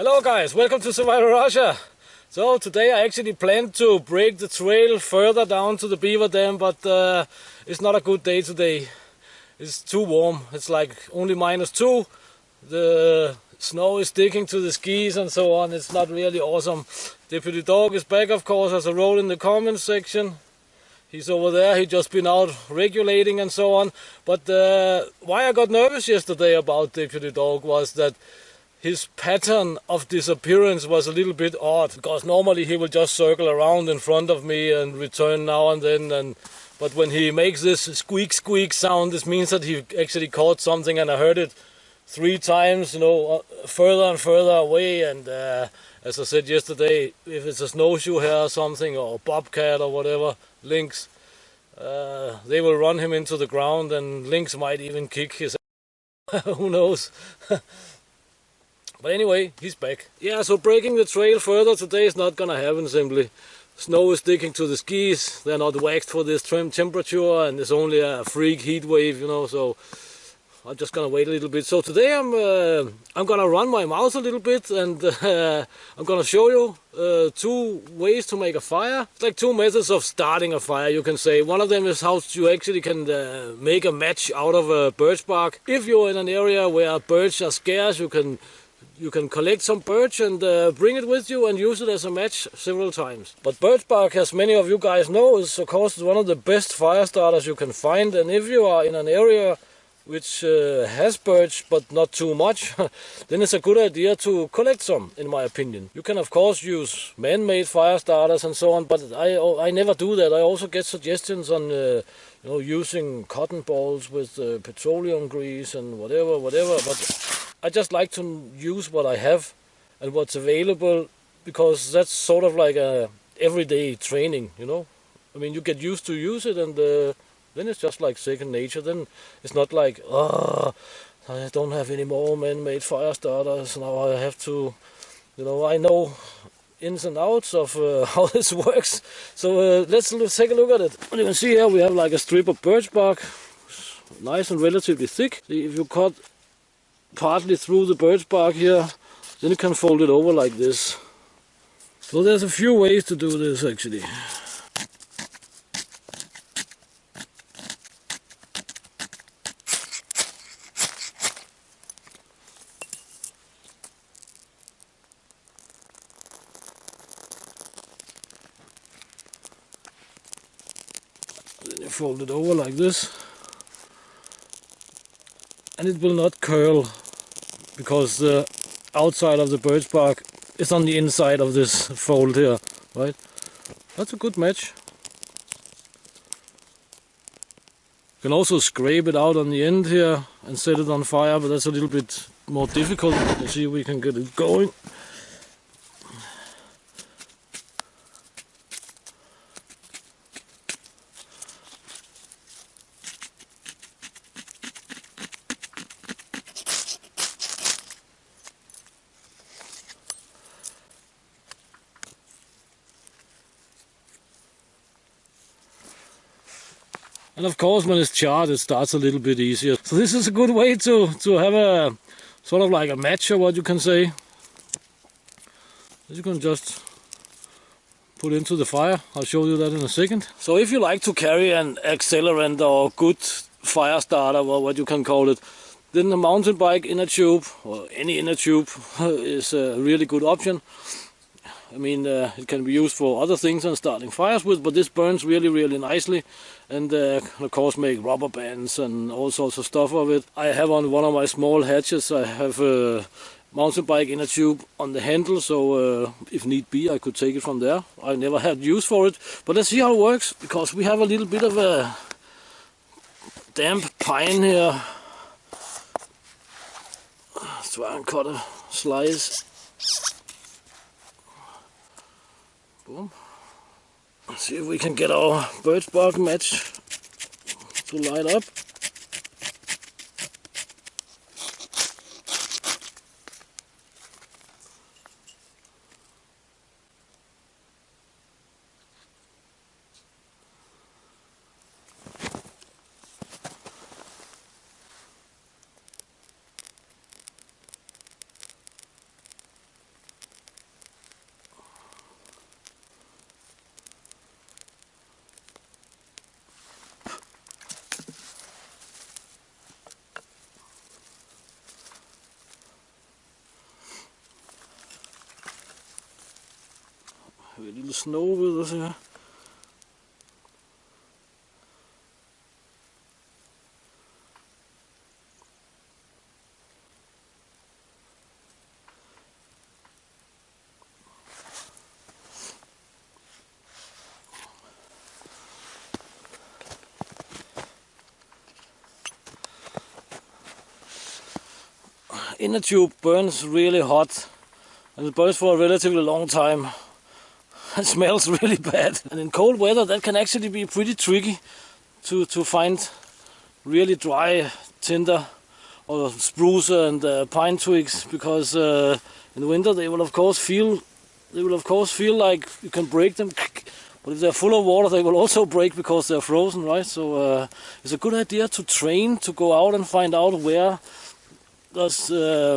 Hello guys, welcome to Survival Russia. So today I actually planned to break the trail further down to the beaver dam, but it's not a good day today. It's too warm. It's like only -2. The snow is sticking to the skis and so on. It's not really awesome. Deputy Dawg is back, of course, as I wrote in the comments section. He's over there. He just been out regulating and so on. But why I got nervous yesterday about Deputy Dawg was that his pattern of disappearance was a little bit odd, because normally he will just circle around in front of me and return now and then. But when he makes this squeak squeak sound, this means that he actually caught something, and I heard it 3 times, you know, further and further away. And as I said yesterday, if it's a snowshoe hare or something, or a bobcat or whatever, lynx, they will run him into the ground, and lynx might even kick his who knows. But anyway, he's back. Yeah, so breaking the trail further today is not gonna happen simply. Snow is sticking to the skis. They're not waxed for this temperature, and it's only a freak heat wave, you know, so I'm just gonna wait a little bit. So today I'm gonna run my mouth a little bit, and I'm gonna show you 2 ways to make a fire. It's like 2 methods of starting a fire, you can say. One of them is how you actually can make a match out of birch bark. If you're in an area where birch are scarce, you can collect some birch and bring it with you and use it as a match several times. But birch bark, as many of you guys know, is of course one of the best fire starters you can find. And if you are in an area which has birch but not too much, then it's a good idea to collect some, in my opinion. You can of course use man-made fire starters and so on, but I never do that. I also get suggestions on you know, using cotton balls with petroleum grease and whatever, but I just like to use what I have and what's available, because that's sort of like a everyday training, you know. I mean, you get used to use it, and then it's just like second nature. Then it's not like, oh, I don't have any more man-made fire starters, now I have to, you know, I know ins and outs of how this works. So let's take a look at it. And you can see here we have like a strip of birch bark, nice and relatively thick. See, if you cut partly through the birch bark here, then you can fold it over like this. So there's a few ways to do this actually. Then you fold it over like this, and it will not curl, because the outside of the birch bark is on the inside of this fold here, right? That's a good match. You can also scrape it out on the end here and set it on fire, but that's a little bit more difficult. Let's see if we can get it going. And of course, when it's charred, it starts a little bit easier. So this is a good way to have a sort of like a match, or what you can say. You can just put into the fire. I'll show you that in a second. So if you like to carry an accelerant or good fire starter, or what you can call it, then the mountain bike inner tube, or any inner tube, is a really good option. I mean, it can be used for other things than starting fires with, but this burns really, really nicely, and of course make rubber bands and all sorts of stuff of it. I have on one of my small hatches, I have a mountain bike inner tube on the handle, so if need be, I could take it from there. I never had use for it, but let's see how it works, because we have a little bit of a damp pine here. Let's try and cut a slice. Boom. Let's see if we can get our birch bark match to light up. A little snow with us here. Inner tube burns really hot, and it burns for a relatively long time. It smells really bad, and in cold weather that can actually be pretty tricky to find really dry tinder or spruce and pine twigs, because in the winter they will of course feel like you can break them. But if they're full of water, they will also break because they're frozen, right? So it's a good idea to train to go out and find out where does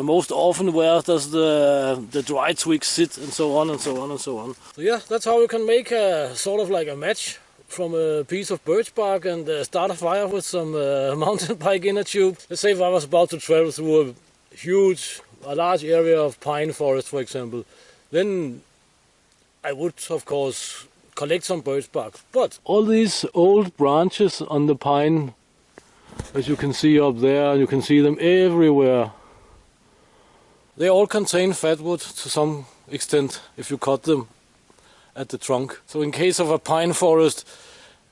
most often where does the dry twigs sit, and so on and so on and so on. So yeah, that's how you can make a sort of like a match from a piece of birch bark and start a fire with some mountain bike inner tube. Let's say if I was about to travel through a large area of pine forest, for example, then I would of course collect some birch bark. But all these old branches on the pine, as you can see up there, you can see them everywhere. They all contain fatwood to some extent if you cut them at the trunk. So in case of a pine forest,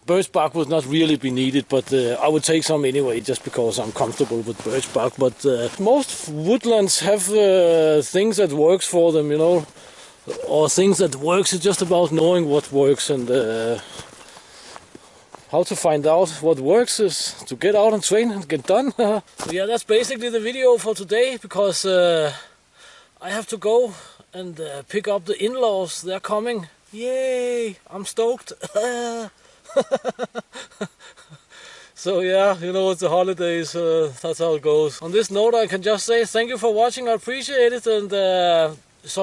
birch bark would not really be needed, but I would take some anyway just because I'm comfortable with birch bark. But most woodlands have things that works for them, you know, or things that works. It's just about knowing what works, and how to find out what works is to get out and train and get done. So yeah, that's basically the video for today, because I have to go and pick up the in-laws. They're coming. Yay! I'm stoked. So yeah, you know, it's the holidays. That's how it goes. On this note, I can just say thank you for watching. I appreciate it, and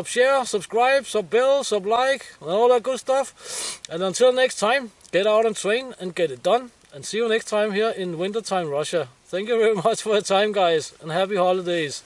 share, subscribe, bell, like, and all that good stuff. And until next time, get out and train and get it done. And see you next time here in wintertime Russia. Thank you very much for your time, guys, and happy holidays.